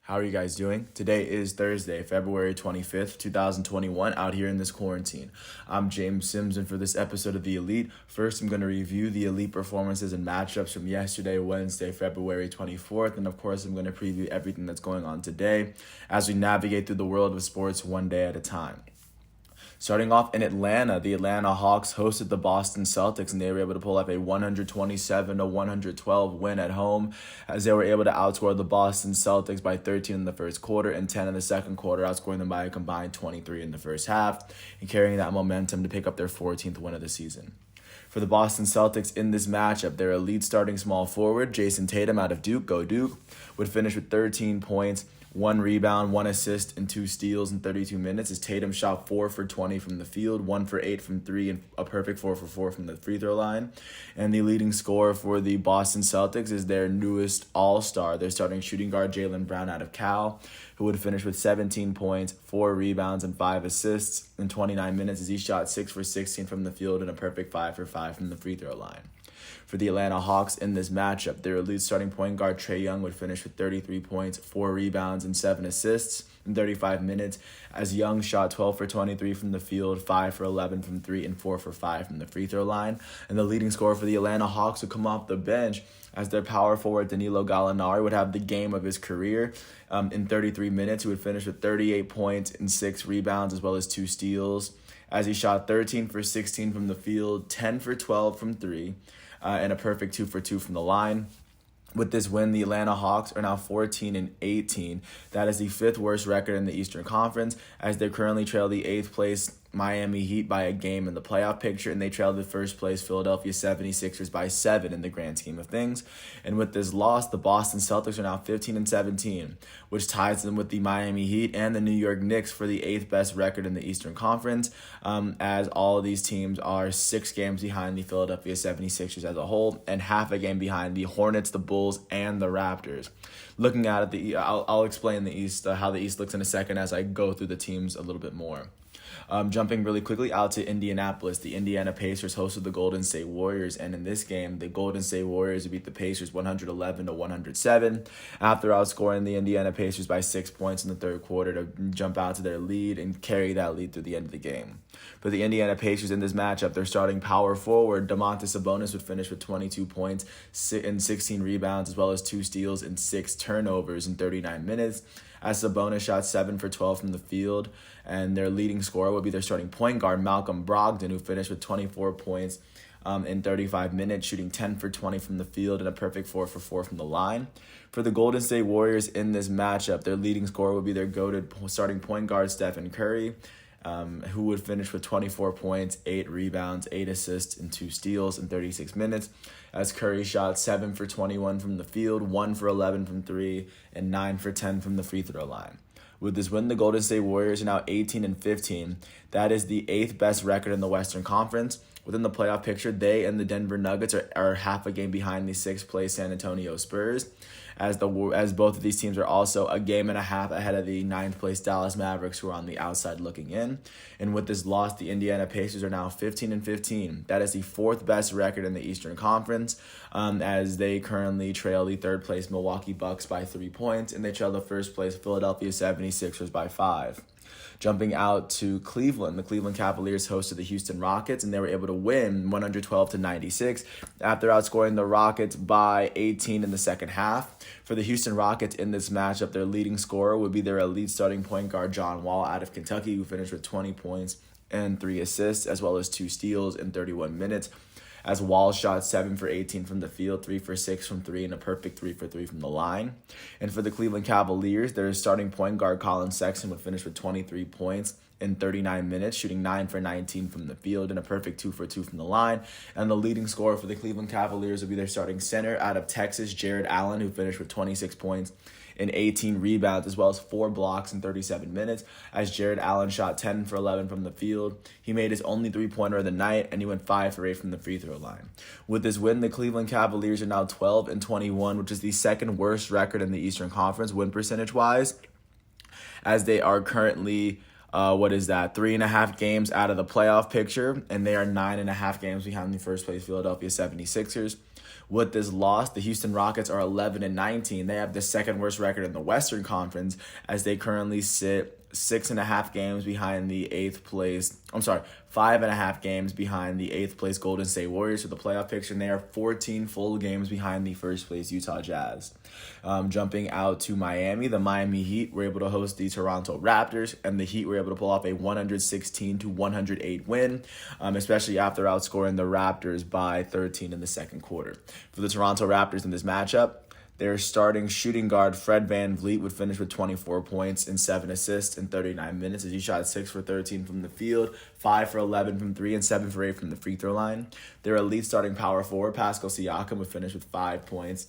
How are you guys doing? Today is Thursday, February 25th, 2021, out here in this quarantine. I'm James Sims, and for this episode of The Elite, first I'm going to review the Elite performances and matchups from yesterday, Wednesday, February 24th, and of course I'm going to preview everything that's going on today as we navigate through the world of sports one day at a time. Starting off in Atlanta, the Atlanta Hawks hosted the Boston Celtics, and they were able to pull off a 127-112 win at home, as they were able to outscore the Boston Celtics by 13 in the first quarter and 10 in the second quarter, outscoring them by a combined 23 in the first half, and carrying that momentum to pick up their 14th win of the season. For the Boston Celtics in this matchup, their elite starting small forward, Jason Tatum out of Duke, go Duke, would finish with 13 points, 1 rebound, 1 assist, and 2 steals in 32 minutes as Tatum shot 4 for 20 from the field, 1 for 8 from 3, and a perfect 4 for 4 from the free throw line. And the leading scorer for the Boston Celtics is their newest all-star, their starting shooting guard, Jaylen Brown out of Cal, who would finish with 17 points, 4 rebounds, and 5 assists in 29 minutes as he shot 6 for 16 from the field and a perfect 5 for 5 from the free throw line. For the Atlanta Hawks in this matchup, their elite starting point guard Trae Young would finish with 33 points, 4 rebounds, and 7 assists in 35 minutes, as Young shot 12 for 23 from the field, 5 for 11 from 3, and 4 for 5 from the free throw line. And the leading scorer for the Atlanta Hawks would come off the bench as their power forward Danilo Gallinari would have the game of his career in 33 minutes. He would finish with 38 points and 6 rebounds as well as 2 steals, as he shot 13 for 16 from the field, 10 for 12 from 3, and a perfect 2 for 2 from the line. With this win, the Atlanta Hawks are now 14-18. That is the 5th worst record in the Eastern Conference, as they currently trail the 8th place Miami Heat by a game in the playoff picture, and they trail the first place Philadelphia 76ers by 7 in the grand scheme of things. And with this loss, the Boston Celtics are now 15-17, which ties them with the Miami Heat and the New York Knicks for the 8th best record in the Eastern Conference, as all of these teams are 6 games behind the Philadelphia 76ers as a whole, and half a game behind the Hornets, the Bulls, and the Raptors. Looking at it, I'll explain the East, how the East looks in a second as I go through the teams a little bit more. Jumping really quickly out to Indianapolis, the Indiana Pacers hosted the Golden State Warriors, and in this game, the Golden State Warriors beat the Pacers 111-107 after outscoring the Indiana Pacers by 6 points in the third quarter to jump out to their lead and carry that lead through the end of the game. For the Indiana Pacers in this matchup, their starting power forward, Domantas Sabonis, would finish with 22 points and 16 rebounds as well as 2 steals and 6 turnovers in 39 minutes, as Sabonis shot 7 for 12 from the field, and their leading scorer would be their starting point guard, Malcolm Brogdon, who finished with 24 points in 35 minutes, shooting 10 for 20 from the field and a perfect 4 for 4 from the line. For the Golden State Warriors in this matchup, their leading scorer would be their goated starting point guard, Stephen Curry, who would finish with 24 points, 8 rebounds, 8 assists, and 2 steals in 36 minutes, as Curry shot 7 for 21 from the field, 1 for 11 from 3, and 9 for 10 from the free throw line. With this win, the Golden State Warriors are now 18-15. That is the 8th best record in the Western Conference. Within the playoff picture, they and the Denver Nuggets are half a game behind the 6th place San Antonio Spurs, as both of these teams are also a game and a half ahead of the 9th place Dallas Mavericks, who are on the outside looking in. And with this loss, the Indiana Pacers are now 15-15. That is the 4th best record in the Eastern Conference, as they currently trail the 3rd place Milwaukee Bucks by 3 points, and they trail the 1st place Philadelphia 76ers by 5. Jumping out to Cleveland, the Cleveland Cavaliers hosted the Houston Rockets, and they were able to win 112-96 after outscoring the Rockets by 18 in the second half. For the Houston Rockets in this matchup, their leading scorer would be their elite starting point guard, John Wall, out of Kentucky, who finished with 20 points and 3 assists, as well as 2 steals in 31 minutes, as Wall shot 7 for 18 from the field, 3 for 6 from 3, and a perfect 3 for 3 from the line. And for the Cleveland Cavaliers, their starting point guard, Colin Sexton, would finish with 23 points in 39 minutes, shooting 9 for 19 from the field and a perfect 2 for 2 from the line. And the leading scorer for the Cleveland Cavaliers would be their starting center out of Texas, Jared Allen, who finished with 26 points and 18 rebounds, as well as 4 blocks in 37 minutes, as Jared Allen shot 10 for 11 from the field. He made his only 3-pointer of the night, and he went 5 for 8 from the free throw line. With this win, the Cleveland Cavaliers are now 12-21, which is the 2nd worst record in the Eastern Conference win percentage-wise, as they are currently 3.5 games out of the playoff picture, and they are 9.5 games behind the 1st place Philadelphia 76ers. With this loss, the Houston Rockets are 11-19. They have the second worst record in the Western Conference as they currently sit 6.5 games behind the 8th place. 5.5 games behind the 8th place Golden State Warriors for the playoff picture, and they are 14 full games behind the first place Utah Jazz. Jumping out to Miami, the Miami Heat were able to host the Toronto Raptors, and the Heat were able to pull off a 116-108 win, especially after outscoring the Raptors by 13 in the second quarter. For the Toronto Raptors in this matchup, their starting shooting guard, Fred VanVleet, would finish with 24 points and 7 assists in 39 minutes as he shot 6 for 13 from the field, 5 for 11 from 3, and 7 for 8 from the free throw line. Their elite starting power forward, Pascal Siakam, would finish with 5 points,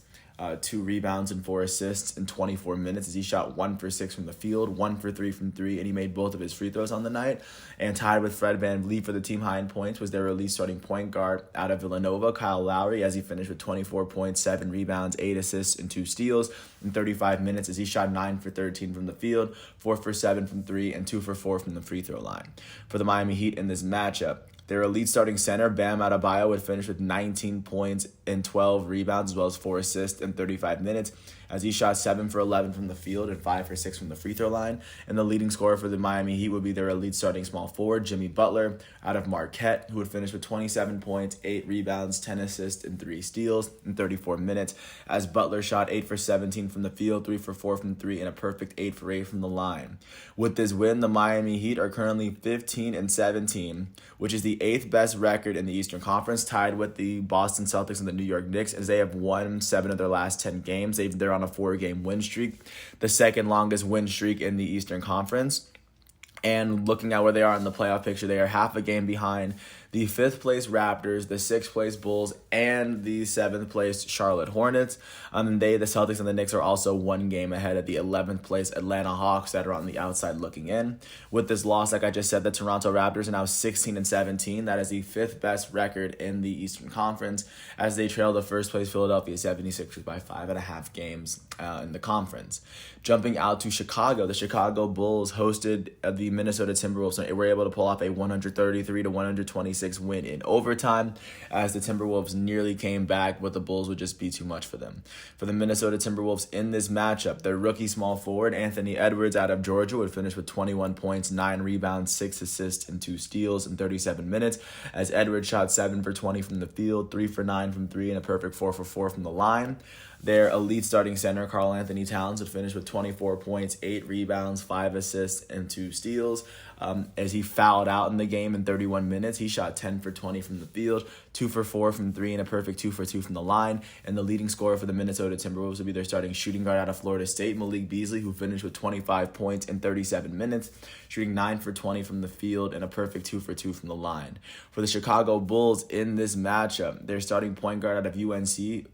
2 rebounds, and 4 assists in 24 minutes as he shot 1 for 6 from the field, 1 for 3 from 3, and he made both of his free throws on the night. And tied with Fred VanVleet for the team high in points was their elite starting point guard out of Villanova, Kyle Lowry, as he finished with 24 points, 7 rebounds, 8 assists, and 2 steals in 35 minutes as he shot 9 for 13 from the field, 4 for 7 from 3, and 2 for 4 from the free throw line. For the Miami Heat in this matchup, their elite starting center, Bam Adebayo, would finish with 19 points and 12 rebounds, as well as 4 assists in 35 minutes, as he shot 7 for 11 from the field and 5 for 6 from the free throw line. And the leading scorer for the Miami Heat would be their elite starting small forward, Jimmy Butler, out of Marquette, who would finish with 27 points, 8 rebounds, 10 assists, and 3 steals in 34 minutes, as Butler shot 8 for 17 from the field, 3 for 4 from 3, and a perfect 8 for 8 from the line. With this win, the Miami Heat are currently 15-17, which is the 8th best record in the Eastern Conference, tied with the Boston Celtics and the New York Knicks, as they have won 7 of their last 10 games. They're on a 4-game win streak, the second longest win streak in the Eastern Conference. And looking at where they are in the playoff picture, they are half a game behind the 5th place Raptors, the 6th place Bulls, and the 7th place Charlotte Hornets. The Celtics and the Knicks are also 1 game ahead of the 11th place Atlanta Hawks that are on the outside looking in. With this loss, like I just said, the Toronto Raptors are now 16-17. That is the 5th best record in the Eastern Conference as they trail the first place Philadelphia 76ers by 5.5 games in the conference. Jumping out to Chicago, the Chicago Bulls hosted the Minnesota Timberwolves and were able to pull off a 133-126 win in overtime as the Timberwolves nearly came back, but the Bulls would just be too much for them. For the Minnesota Timberwolves in this matchup, their rookie small forward, Anthony Edwards out of Georgia, would finish with 21 points, 9 rebounds, 6 assists, and 2 steals in 37 minutes as Edwards shot 7 for 20 from the field, 3 for 9 from 3, and a perfect 4 for 4 from the line. Their elite starting center, Karl Anthony Towns, would finish with 24 points, 8 rebounds, 5 assists, and 2 steals. As he fouled out in the game in 31 minutes, he shot 10 for 20 from the field, 2 for 4 from 3, and a perfect 2 for 2 from the line. And the leading scorer for the Minnesota Timberwolves would be their starting shooting guard out of Florida State, Malik Beasley, who finished with 25 points in 37 minutes, shooting 9 for 20 from the field and a perfect 2 for 2 from the line. For the Chicago Bulls in this matchup, their starting point guard out of UNC,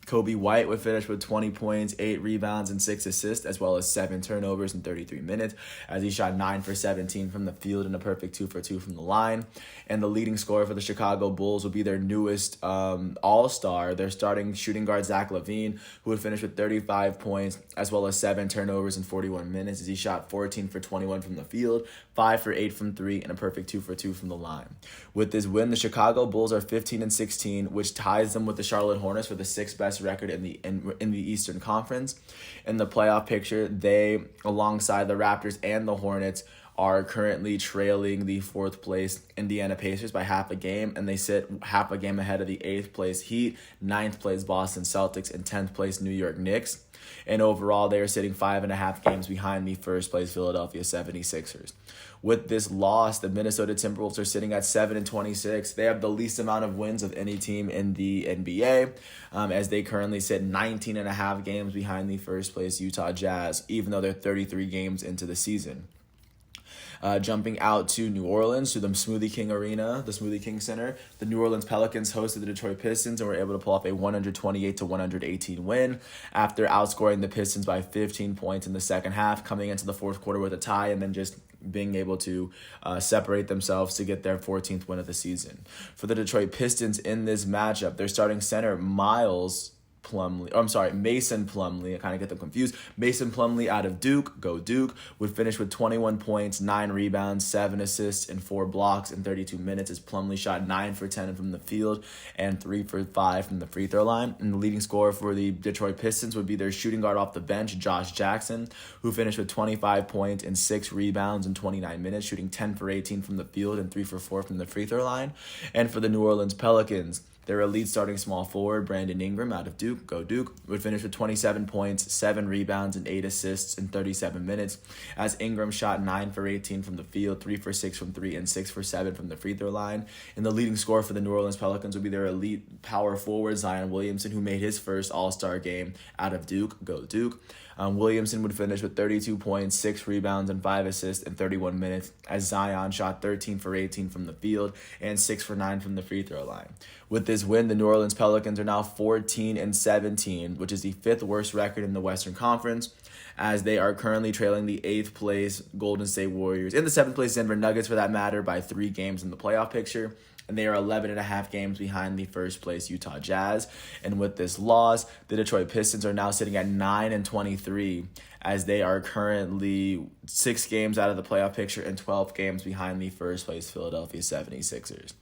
Kobe White would finish with 20 points, 8 rebounds, and 6 assists, as well as 7 turnovers in 33 minutes, as he shot 9 for 17 from the field and a perfect 2 for 2 from the line. And the leading scorer for the Chicago Bulls would be their newest all-star, their starting shooting guard, Zach LaVine, who would finish with 35 points, as well as 7 turnovers in 41 minutes, as he shot 14 for 21 from the field, 5 for 8 from 3, and a perfect 2 for 2 from the line. With this win, the Chicago Bulls are 15-16, which ties them with the Charlotte Hornets for the 6th best record in the Eastern Conference. In the playoff picture, they, alongside the Raptors and the Hornets, are currently trailing the 4th place Indiana Pacers by half a game, and they sit half a game ahead of the 8th place Heat, 9th place Boston Celtics, and 10th place New York Knicks. And overall, they are sitting 5.5 games behind the 1st place Philadelphia 76ers. With this loss, the Minnesota Timberwolves are sitting at 7-26. They have the least amount of wins of any team in the NBA, as they currently sit 19.5 games behind the 1st place Utah Jazz, even though they're 33 games into the season. Jumping out to New Orleans, to the Smoothie King Arena, the Smoothie King Center, the New Orleans Pelicans hosted the Detroit Pistons and were able to pull off a 128-118 win after outscoring the Pistons by 15 points in the second half, coming into the 4th quarter with a tie and then just being able to separate themselves to get their 14th win of the season. For the Detroit Pistons in this matchup, their starting center, Miles Mason Plumlee. I kind of get them confused. Mason Plumlee out of Duke, go Duke, would finish with 21 points, 9 rebounds, 7 assists, and 4 blocks in 32 minutes as Plumlee shot 9 for 10 from the field and 3 for 5 from the free throw line. And the leading scorer for the Detroit Pistons would be their shooting guard off the bench, Josh Jackson, who finished with 25 points and 6 rebounds in 29 minutes, shooting 10 for 18 from the field and 3 for 4 from the free throw line. And for the New Orleans Pelicans, their elite starting small forward, Brandon Ingram out of Duke, go Duke, would finish with 27 points, 7 rebounds, and 8 assists in 37 minutes, as Ingram shot 9 for 18 from the field, 3 for 6 from 3, and 6 for 7 from the free throw line. And the leading scorer for the New Orleans Pelicans would be their elite power forward, Zion Williamson, who made his first All-Star game out of Duke, go Duke. Williamson would finish with 32 points, 6 rebounds, and 5 assists in 31 minutes, as Zion shot 13 for 18 from the field and 6 for 9 from the free throw line. With this win, the New Orleans Pelicans are now 14-17, which is the 5th worst record in the Western Conference, as they are currently trailing the 8th place Golden State Warriors and the 7th place Denver Nuggets, for that matter, by 3 games in the playoff picture. And they are 11.5 games behind the first place Utah Jazz. And with this loss, the Detroit Pistons are now sitting at 9-23, as they are currently 6 games out of the playoff picture and 12 games behind the first place Philadelphia 76ers.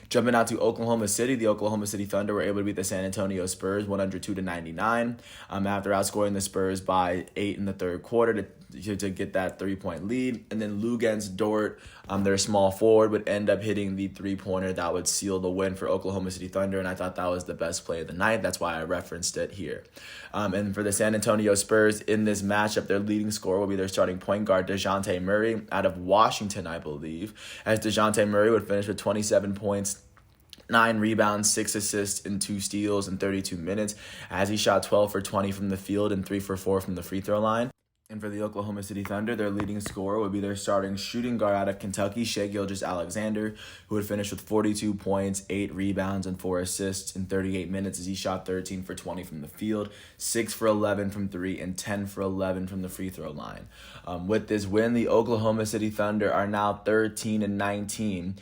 Jumping out to Oklahoma City, the Oklahoma City Thunder were able to beat the San Antonio Spurs 102-99 after outscoring the Spurs by 8 in the third quarter to get that 3-point lead. And then Luguentz Dort, their small forward, would end up hitting the 3-pointer that would seal the win for Oklahoma City Thunder, and I thought that was the best play of the night. That's why I referenced it here. And for the San Antonio Spurs in this matchup, their leading scorer will be their starting point guard, DeJounte Murray, out of Washington, I believe, as DeJounte Murray would finish with 27 points, 9 rebounds, 6 assists, and 2 steals in 32 minutes, as he shot 12 for 20 from the field and 3 for 4 from the free throw line. And for the Oklahoma City Thunder, their leading scorer would be their starting shooting guard out of Kentucky, Shai Gilgeous-Alexander, who would finish with 42 points, 8 rebounds, and 4 assists in 38 minutes as he shot 13 for 20 from the field, 6 for 11 from 3, and 10 for 11 from the free throw line. With this win, the Oklahoma City Thunder are now 13-19,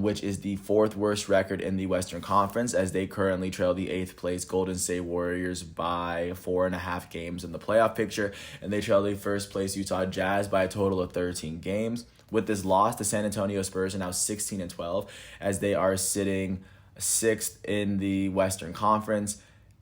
which is the 4th worst record in the Western Conference, as they currently trail the 8th place Golden State Warriors by 4.5 games in the playoff picture, and they trail the first place Utah Jazz by a total of 13 games. With this loss, the San Antonio Spurs are now 16-12, as they are sitting 6th in the Western Conference,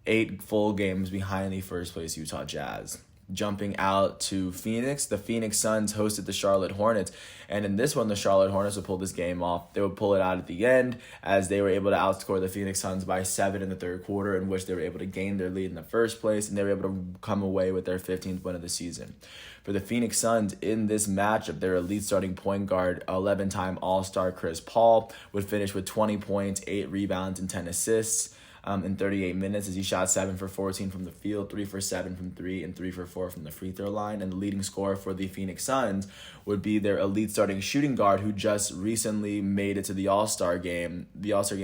8 full games behind the first place Utah Jazz. Jumping out to Phoenix, the Phoenix Suns hosted the Charlotte Hornets, and in this one, the Charlotte Hornets would pull this game off. They would pull it out at the end, as they were able to outscore the Phoenix Suns by 7 in the third quarter, in which they were able to gain their lead in the first place, and they were able to come away with their 15th win of the season. For the Phoenix Suns in this matchup, their elite starting point guard, 11-time All-Star Chris Paul, would finish with 20 points, 8 rebounds, and 10 assists in 38 minutes, as he shot 7 for 14 from the field, 3 for 7 from 3, and 3 for 4 from the free throw line. And the leading scorer for the Phoenix Suns would be their elite starting shooting guard, who just recently made it to the All-Star game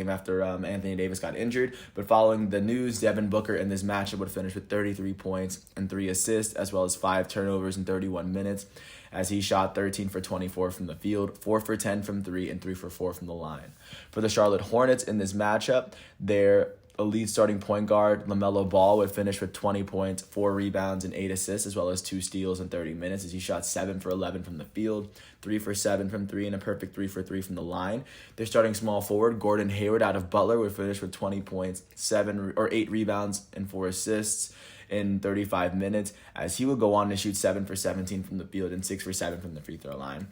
after Anthony Davis got injured. But following the news, Devin Booker in this matchup would finish with 33 points and 3 assists, as well as 5 turnovers in 31 minutes, as he shot 13 for 24 from the field, 4 for 10 from 3, and 3 for 4 from the line. For the Charlotte Hornets in this matchup, their elite starting point guard, LaMelo Ball, would finish with 20 points, 4 rebounds, and 8 assists, as well as 2 steals in 30 minutes, as he shot 7 for 11 from the field, 3 for 7 from 3, and a perfect 3 for 3 from the line. Their starting small forward, Gordon Hayward out of Butler, would finish with 20 points, 8 rebounds, and 4 assists in 35 minutes, as he would go on to shoot 7 for 17 from the field and 6 for 7 from the free throw line.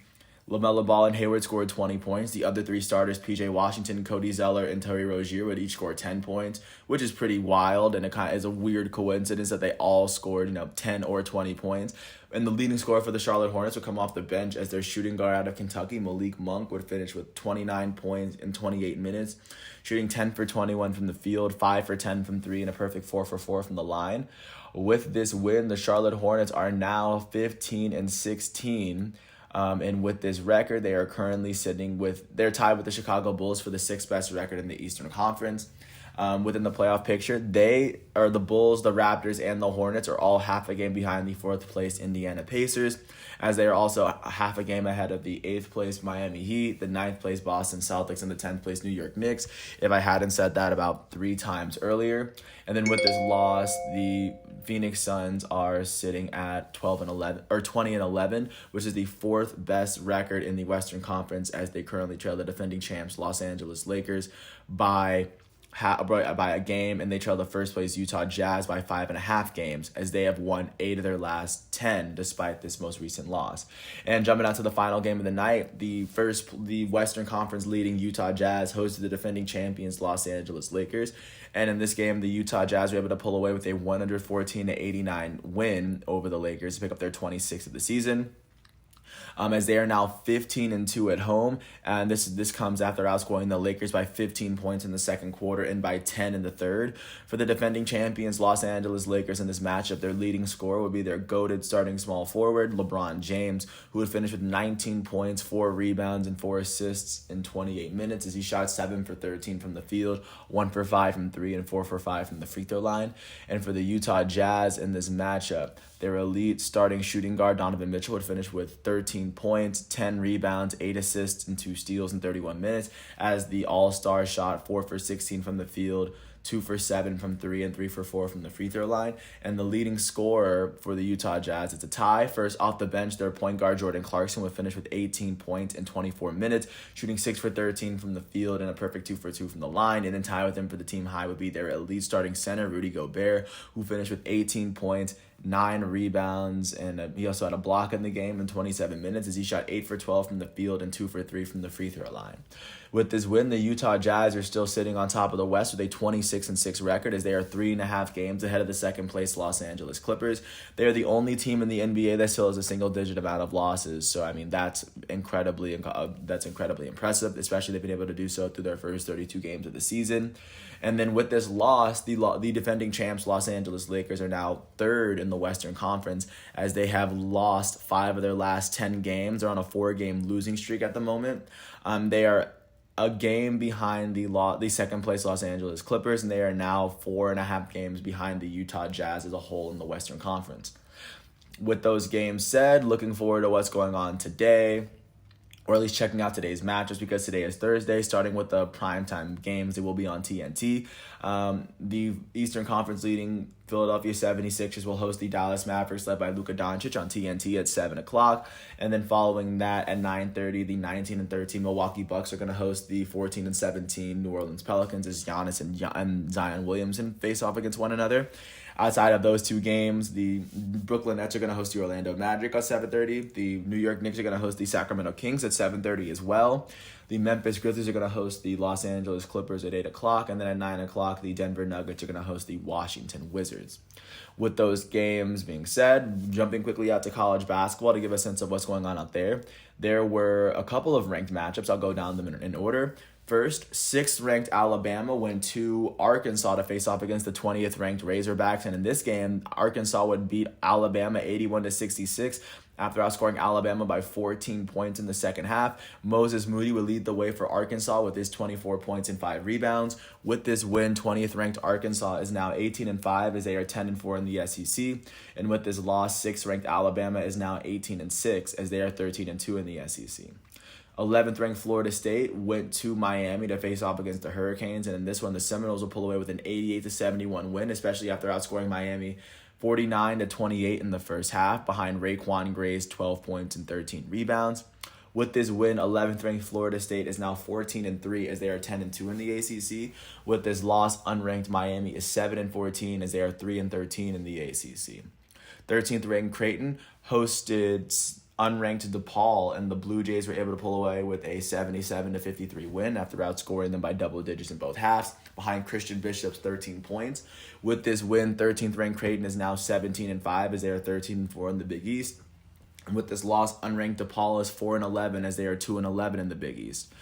LaMelo Ball and Hayward scored 20 points. The other 3 starters, P.J. Washington, Cody Zeller, and Terry Rozier, would each score 10 points, which is pretty wild, and it kind of is a weird coincidence that they all scored 10 or 20 points. And the leading scorer for the Charlotte Hornets would come off the bench, as their shooting guard out of Kentucky, Malik Monk, would finish with 29 points in 28 minutes, shooting 10 for 21 from the field, 5 for 10 from 3, and a perfect 4 for 4 from the line. With this win, the Charlotte Hornets are now 15-16. And with this record, they are currently they're tied with the Chicago Bulls for the 6th best record in the Eastern Conference. within the playoff picture. They are the Bulls, the Raptors, and the Hornets are all half a game behind the fourth place Indiana Pacers, as they are also half a game ahead of the 8th place Miami Heat, the 9th place Boston Celtics, and the 10th place New York Knicks, if I hadn't said that about 3 times earlier. And then with this loss, the Phoenix Suns are sitting at 20-11, which is the 4th best record in the Western Conference, as they currently trail the defending champs Los Angeles Lakers by a game, and they trail the first place Utah Jazz by 5.5 games, as they have won 8 of their last 10 despite this most recent loss. And jumping out to the final game of the night, the Western Conference leading Utah Jazz hosted the defending champions Los Angeles Lakers, and in this game the Utah Jazz were able to pull away with a 114-89 win over the Lakers to pick up their 26th of the season. As they are now 15-2 at home, and this comes after outscoring the Lakers by 15 points in the second quarter and by 10 in the third. For the defending champions Los Angeles Lakers in this matchup, their leading scorer would be their goated starting small forward LeBron James, who would finish with 19 points, 4 rebounds, and 4 assists in 28 minutes, as he shot 7 for 13 from the field, 1 for 5 from 3, and 4 for 5 from the free throw line. And for the Utah Jazz in this matchup, their elite starting shooting guard Donovan Mitchell would finish with 13 points, 10 rebounds, 8 assists, and 2 steals in 31 minutes, as the All-Star shot 4 for 16 from the field, 2 for 7 from 3, and 3 for 4 from the free throw line. And the leading scorer for the Utah Jazz, it's a tie. First, off the bench, their point guard Jordan Clarkson would finish with 18 points in 24 minutes, shooting 6 for 13 from the field and a perfect 2 for 2 from the line. And in tie with him for the team high would be their elite starting center Rudy Gobert, who finished with 18 points, 9 rebounds, and he also had a block in the game in 27 minutes, as he shot 8 for 12 from the field and 2 for 3 from the free throw line. With this win, the Utah Jazz are still sitting on top of the West with a 26-6 record, as they are 3.5 games ahead of the second place Los Angeles Clippers. They are the only team in the NBA that still has a single-digit amount of losses. So I mean, that's incredibly impressive, especially they've been able to do so through their first 32 games of the season. And then with this loss, the defending champs Los Angeles Lakers are now 3rd in the Western Conference, as they have lost 5 of their last 10 games. They're on a 4-game losing streak at the moment. They are a game behind the second place Los Angeles Clippers, and they are now 4.5 games behind the Utah Jazz as a whole in the Western Conference. With those games said, looking forward to what's going on today, or at least checking out today's matches, because today is Thursday, starting with the primetime games. They will be on TNT. The Eastern Conference leading Philadelphia 76ers will host the Dallas Mavericks, led by Luka Doncic, on TNT at 7 o'clock. And then following that at 9:30, the 19-13 Milwaukee Bucks are going to host the 14-17 New Orleans Pelicans, as Giannis and Zion Williamson face off against one another. Outside of those 2 games, the Brooklyn Nets are going to host the Orlando Magic at 7:30. The New York Knicks are going to host the Sacramento Kings at 7:30 as well. The Memphis Grizzlies are going to host the Los Angeles Clippers at 8 o'clock. And then at 9 o'clock, the Denver Nuggets are going to host the Washington Wizards. With those games being said, jumping quickly out to college basketball to give a sense of what's going on out there, there were a couple of ranked matchups. I'll go down them in order. First, 6th-ranked Alabama went to Arkansas to face off against the 20th-ranked Razorbacks. And in this game, Arkansas would beat Alabama 81-66 after outscoring Alabama by 14 points in the second half. Moses Moody would lead the way for Arkansas with his 24 points and 5 rebounds. With this win, 20th-ranked Arkansas is now 18-5, as they are 10-4 in the SEC. And with this loss, 6th-ranked Alabama is now 18-6, as they are 13-2 in the SEC. 11th-ranked Florida State went to Miami to face off against the Hurricanes, and in this one, the Seminoles will pull away with an 88-71 win, especially after outscoring Miami 49-28 in the first half, behind Raekwon Gray's 12 points and 13 rebounds. With this win, 11th-ranked Florida State is now 14-3, as they are 10-2 in the ACC. With this loss, unranked Miami is 7-14, as they are 3-13 in the ACC. 13th-ranked Creighton hosted unranked DePaul, and the Blue Jays were able to pull away with a 77-53 win after outscoring them by double digits in both halves, behind Christian Bishop's 13 points. With this win, 13th-ranked Creighton is now 17-5, as they are 13-4 in the Big East. And with this loss, unranked DePaul is 4-11, as they are 2-11 in the Big East.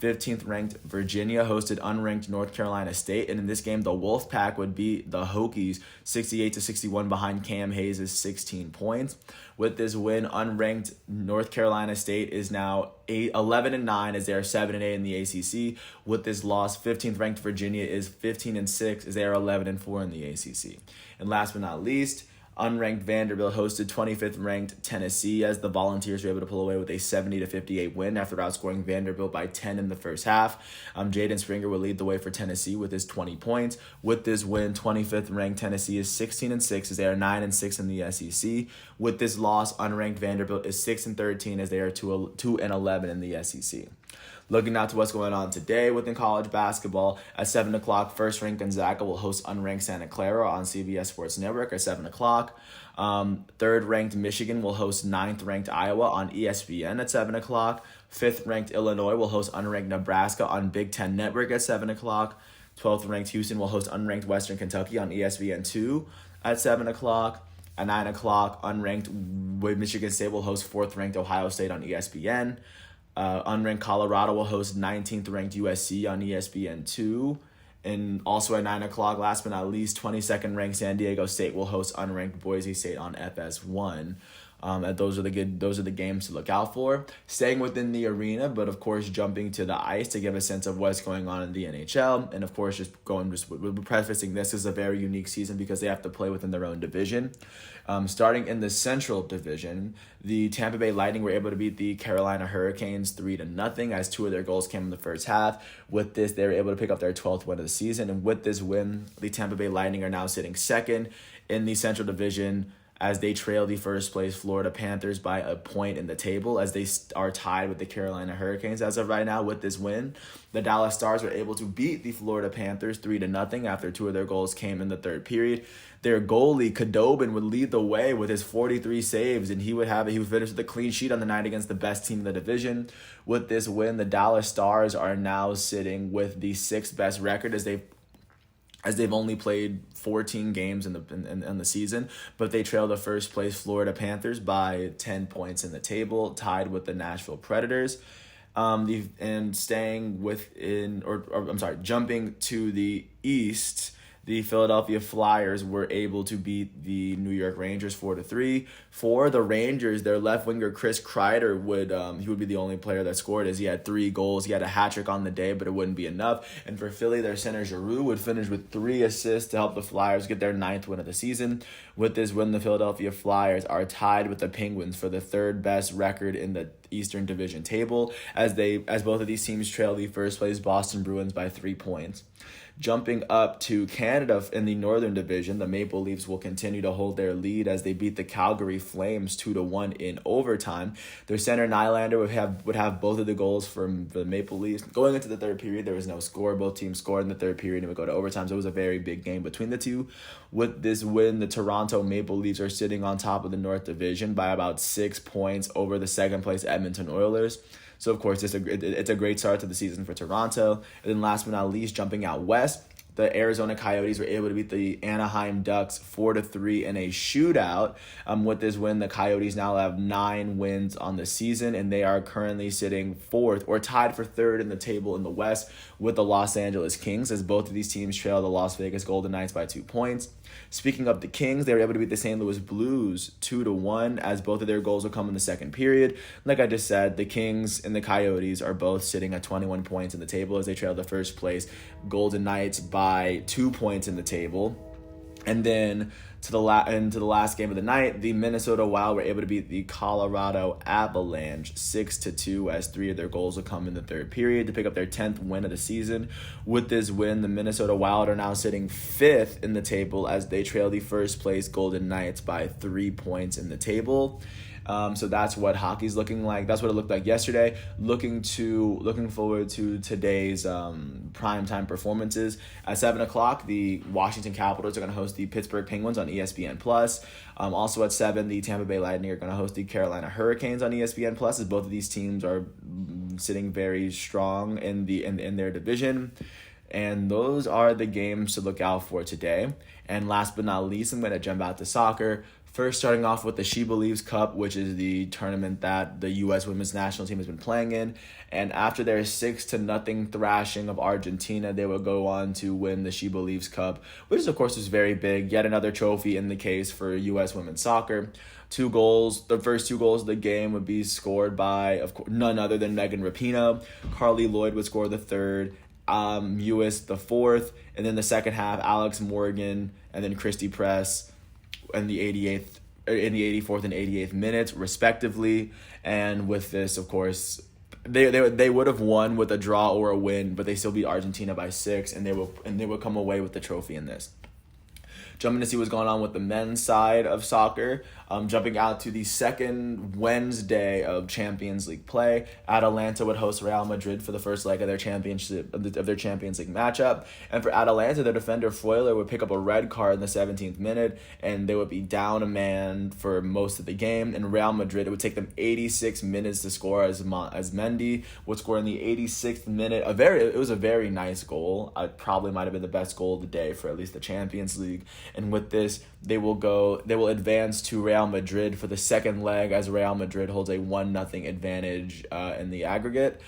15th ranked Virginia hosted unranked North Carolina State, and in this game, the Wolfpack would beat the Hokies 68-61 behind Cam Hayes' 16 points. With this win, unranked North Carolina State is now 11-9 as they are 7-8 in the ACC. With this loss, 15th ranked Virginia is 15-6 as they are 11-4 in the ACC. And last but not least, unranked Vanderbilt hosted 25th ranked Tennessee as the Volunteers were able to pull away with a 70-58 win after outscoring Vanderbilt by 10 in the first half. Jaden Springer will lead the way for Tennessee with his 20 points. With this win, 25th ranked Tennessee is 16-6 as they are 9-6 in the SEC. With this loss, unranked Vanderbilt is 6-13 as they are 2-11 in the SEC. Looking out to what's going on today within college basketball, at 7 o'clock, first-ranked Gonzaga will host unranked Santa Clara on CBS Sports Network at 7 o'clock. Third-ranked Michigan will host ninth-ranked Iowa on ESPN at 7 o'clock. Fifth-ranked Illinois will host unranked Nebraska on Big Ten Network at 7 o'clock. 12th-ranked Houston will host unranked Western Kentucky on ESPN2 at 7 o'clock. At 9 o'clock, unranked Michigan State will host 4th-ranked Ohio State on ESPN. Unranked Colorado will host 19th ranked USC on ESPN2. And also at 9 o'clock, last but not least, 22nd ranked San Diego State will host unranked Boise State on FS1. And those are the games to look out for. Staying within the arena, but of course jumping to the ice to give a sense of what's going on in the NHL. And of course, we're prefacing this is a very unique season because they have to play within their own division. Starting in the Central Division, the Tampa Bay Lightning were able to beat the Carolina Hurricanes 3-0 as 2 of their goals came in the first half. With this, they were able to pick up their 12th win of the season. And with this win, the Tampa Bay Lightning are now sitting second in the Central Division as they trail the first place Florida Panthers by a point in the table as they are tied with the Carolina Hurricanes as of right now. With this win, the Dallas Stars were able to beat the Florida Panthers 3-0 after 2 of their goals came in the third period. Their goalie, Khudobin, would lead the way with his 43 saves, and he would finish with a clean sheet on the night against the best team in the division. With this win, the Dallas Stars are now sitting with the 6th best record as they've only played 14 games in the season, but they trail the first place Florida Panthers by 10 points in the table, tied with the Nashville Predators. Jumping to the East, the Philadelphia Flyers were able to beat the New York Rangers 4-3. For the Rangers, their left winger Chris Kreider would be the only player that scored as he had 3 goals. He had a hat trick on the day, but it wouldn't be enough. And for Philly, their center Giroux would finish with 3 assists to help the Flyers get their 9th win of the season. With this win, the Philadelphia Flyers are tied with the Penguins for the 3rd best record in the Eastern Division table as both of these teams trail the first place Boston Bruins by 3 points. Jumping up to Canada in the Northern Division, the Maple Leafs will continue to hold their lead as they beat the Calgary Flames 2-1 in overtime. Their center Nylander would have both of the goals from the Maple Leafs. Going into the third period, there was no score. Both teams scored in the third period and would go to overtime, so it was a very big game between the two. With this win, the Toronto Maple Leafs are sitting on top of the North Division by about 6 points over the 2nd place Edmonton Oilers. So, of course, it's a great start to the season for Toronto. And then last but not least, jumping out west, the Arizona Coyotes were able to beat the Anaheim Ducks 4-3 in a shootout. With this win, the Coyotes now have 9 wins on the season, and they are currently sitting 4th or tied for 3rd in the table in the West with the Los Angeles Kings, as both of these teams trail the Las Vegas Golden Knights by 2 points. Speaking of the Kings, they were able to beat the St. Louis Blues 2-1 as both of their goals will come in the second period. Like I just said, the Kings and the Coyotes are both sitting at 21 points in the table as they trail the first place Golden Knights by 2 points in the table. And then to the last game of the night, the Minnesota Wild were able to beat the Colorado Avalanche 6-2 as 3 of their goals will come in the third period to pick up their 10th win of the season. With this win, the Minnesota Wild are now sitting 5th in the table as they trail the first place Golden Knights by 3 points in the table. So that's what hockey's looking like. That's what it looked like yesterday. Looking forward to today's primetime performances. At 7 o'clock, the Washington Capitals are going to host the Pittsburgh Penguins on ESPN+. Also at 7, the Tampa Bay Lightning are going to host the Carolina Hurricanes on ESPN+, as both of these teams are sitting very strong in their division. And those are the games to look out for today. And last but not least, I'm going to jump out to soccer. First, starting off with the She Believes Cup, which is the tournament that the U.S. women's national team has been playing in. And after their 6-0 thrashing of Argentina, they would go on to win the She Believes Cup, which is, of course, was very big. Yet another trophy in the case for U.S. women's soccer. 2 goals. The first 2 goals of the game would be scored by, of course, none other than Megan Rapinoe. Carly Lloyd would score the third. Mewis the fourth. And then the second half, Alex Morgan and then Christy Press in the 84th and 88th minutes, respectively. And with this, of course, they would have won with a draw or a win, but they still beat Argentina by 6, and they would come away with the trophy in this. Jumping to see what's going on with the men's side of soccer. Jumping out to the second Wednesday of Champions League play. Atalanta would host Real Madrid for the first leg of their Champions League matchup. And for Atalanta, their defender Freuler would pick up a red card in the 17th minute, and they would be down a man for most of the game. And Real Madrid, it would take them 86 minutes to score as Mendy would score in the 86th minute. It was a very nice goal. It probably might have been the best goal of the day for at least the Champions League. And with this, they will advance to Real Madrid for the second leg, as Real Madrid holds a 1-0 advantage in the aggregate.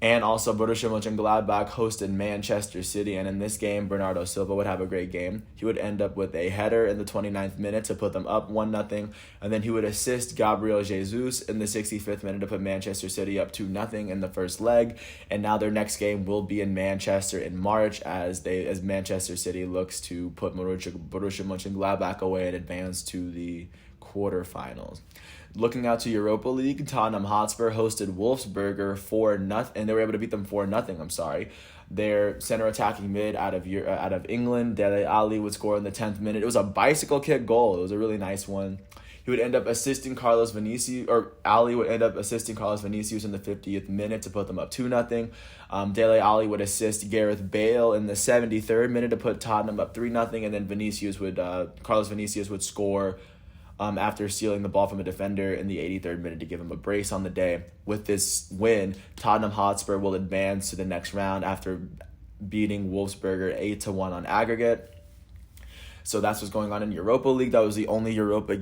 And also, Borussia Mönchengladbach hosted Manchester City, and in this game, Bernardo Silva would have a great game. He would end up with a header in the 29th minute to put them up 1-0, and then he would assist Gabriel Jesus in the 65th minute to put Manchester City up 2-0 in the first leg. And now their next game will be in Manchester in March, as Manchester City looks to put Borussia Mönchengladbach away and advance to the quarterfinals. Looking out to Europa League, Tottenham Hotspur hosted Wolfsberger 4-0, and they were able to beat them 4-0. Their center attacking mid out of England, Dele Alli, would score in the 10th minute. It was a bicycle kick goal. It was a really nice one. He would end up assisting Carlos Vinicius, or Ali would end up assisting Carlos Vinicius in the 50th minute to put them up 2-0. Dele Alli would assist Gareth Bale in the 73rd minute to put Tottenham up 3-0, and then Carlos Vinicius would score after stealing the ball from a defender in the 83rd minute to give him a brace on the day. With this win, Tottenham Hotspur will advance to the next round after beating Wolfsberger 8-1 on aggregate. So that's what's going on in Europa League. That was the only Europa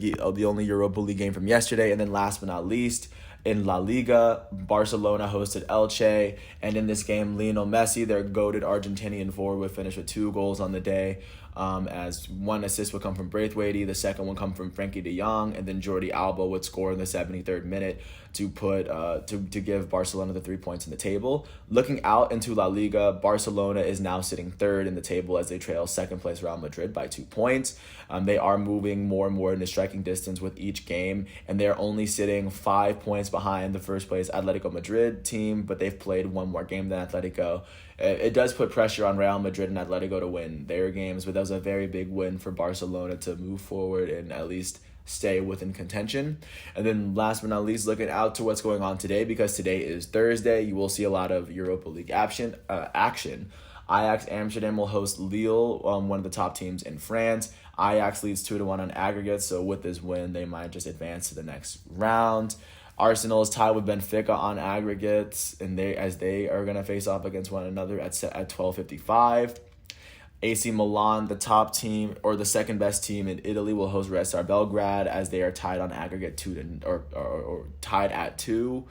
League game from yesterday. And then last but not least, in La Liga, Barcelona hosted Elche, and in this game, Lionel Messi, their goated Argentinian forward, would finish with 2 goals on the day, as one assist would come from Braithwaite, the second would come from Frankie de Jong, and then Jordi Alba would score in the 73rd minute to put to give Barcelona the 3 points in the table. Looking out into La Liga, Barcelona is now sitting 3rd in the table as they trail second place Real Madrid by 2 points. They are moving more and more into striking distance with each game, and they're only sitting 5 points behind the first place Atletico Madrid team, but they've played one more game than Atletico. It does put pressure on Real Madrid and Atletico to win their games, but that was a very big win for Barcelona to move forward and at least stay within contention. And then last but not least, looking out to what's going on today, because today is Thursday, you will see a lot of Europa League action. Ajax Amsterdam will host Lille, one of the top teams in France. Ajax leads 2-1 on aggregate, so with this win, they might just advance to the next round. Arsenal is tied with Benfica on aggregates, and they are going to face off against one another at 12:55. AC Milan, the top team or the second best team in Italy, will host Red Star Belgrade as they are tied on aggregate or tied at 2.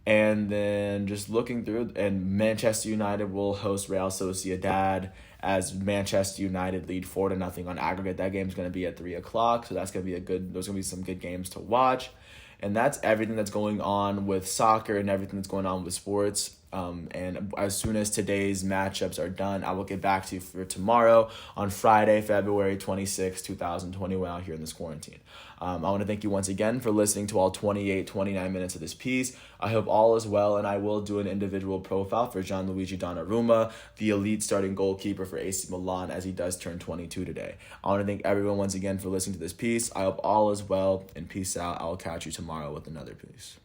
And then just looking through, and Manchester United will host Real Sociedad as Manchester United lead 4-0 on aggregate. That game's going to be at 3:00, so those going to be some good games to watch. And that's everything that's going on with soccer and everything that's going on with sports. And as soon as today's matchups are done, I will get back to you for tomorrow on Friday, February 26, 2021, out here in this quarantine. I want to thank you once again for listening to all 29 minutes of this piece. I hope all is well, and I will do an individual profile for Gianluigi Donnarumma, the elite starting goalkeeper for AC Milan, as he does turn 22 today. I want to thank everyone once again for listening to this piece. I hope all is well, and peace out. I will catch you tomorrow with another piece.